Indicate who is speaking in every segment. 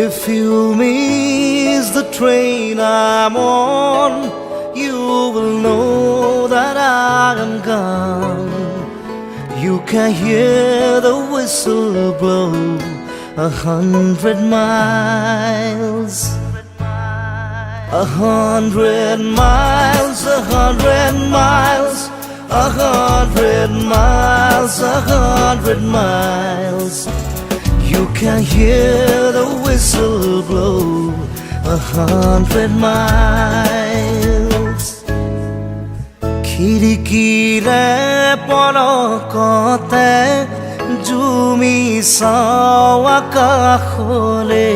Speaker 1: If you miss the train I'm on, you will know that I am gone. You can hear the whistle blow 100 miles. 100 miles, 100 miles, 100 miles, 100 miles. You can hear the whistle blow 100 miles. খিৰিকীৰে পলকতে জুমি চাওঁ আকাশলে।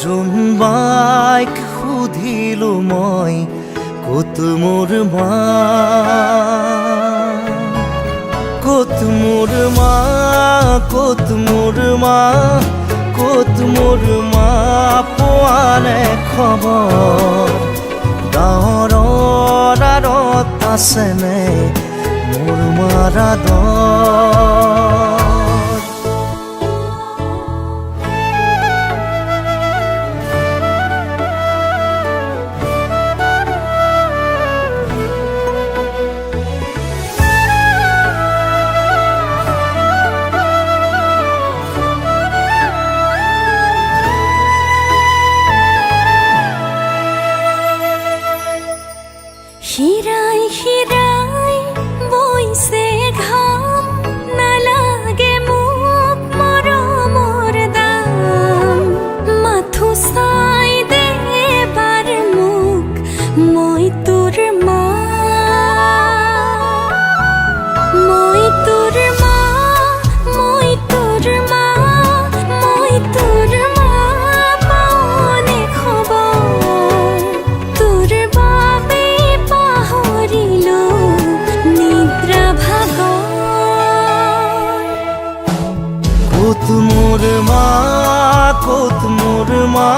Speaker 1: জোনবাইক সুধিলো মই ক'ত মোৰ মা, ক'ত মোৰ মা, ক'ত মোৰ মা, ক'ত মোৰ মা, পোৱা নাই খবৰ। গাঁৱৰ আঁৰত আছেনে মোৰ মাৰ আদৰ।
Speaker 2: হিৰাই হিৰাই বৈছে ঘাম, নালাগে মোক মৰমৰ দাম। মাথো চাই দে এবাৰ মোক, মই তোৰ মা, মই তোৰ মা, মই তোৰ মা, মই তোৰ মা, পাওনে খবৰ? তোৰ বাবে পাহৰিলো নিদ্ৰা ভাগৰ।
Speaker 1: ক'ত মোৰ মা, ক'ত মোৰ মা,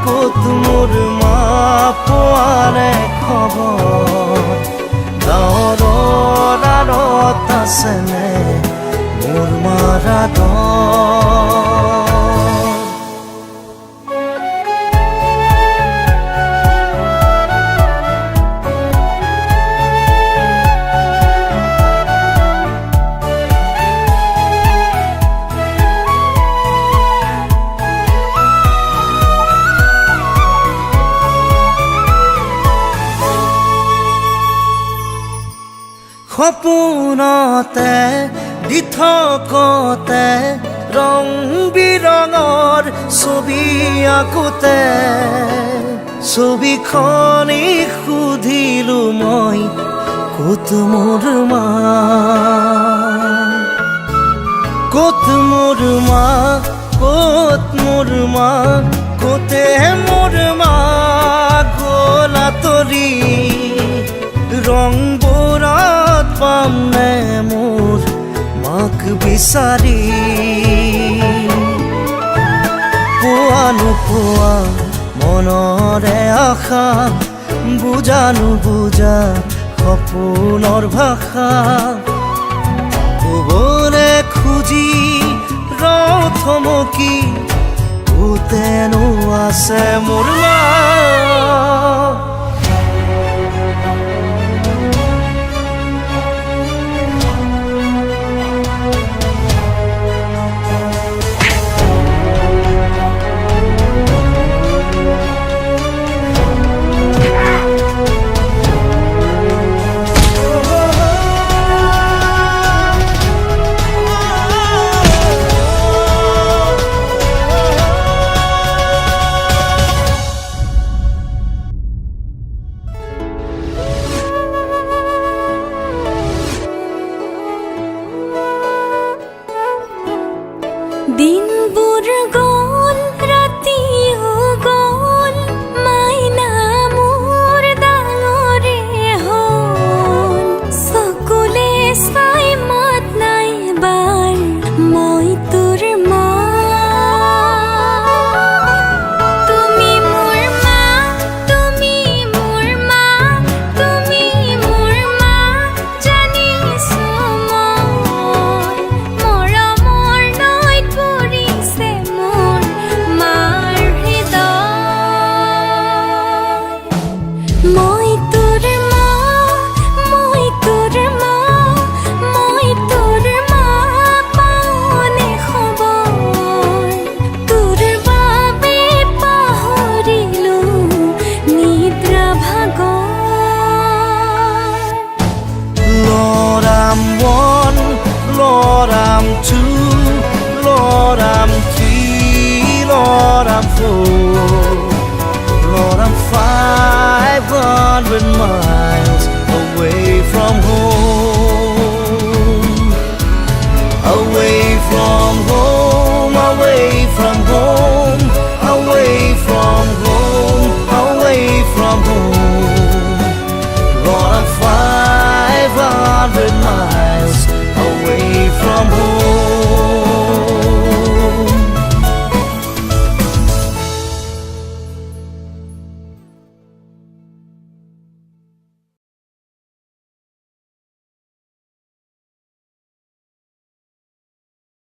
Speaker 1: ক'ত মোৰ মা, পোৱা নাই খবৰ। গাঁৱৰ আঁৰত আছেনে মোৰ মাৰ আদৰ। সপোনতে দি থকতে ৰং বিৰঙৰ ছবি আঁকোতে, ছবিখনি সুধিলো মই ক'ত মোৰ মা, ক'ত মোৰ মা, ক'ত মোৰ মা, ক'তে মোৰ মা গ'ল আঁতৰি। ৰংবোৰত পাম নে মোৰ মাক বিচাৰি? পোৱা নোপোৱা মনৰে আশা, বুজা নুবুজা সপোনৰ ভাষা। ক'বলে খুজি থমকি, ক'তেনো আছে মোৰ মা। Oh, Lord, I'm 500 miles away from home. Away from home, away from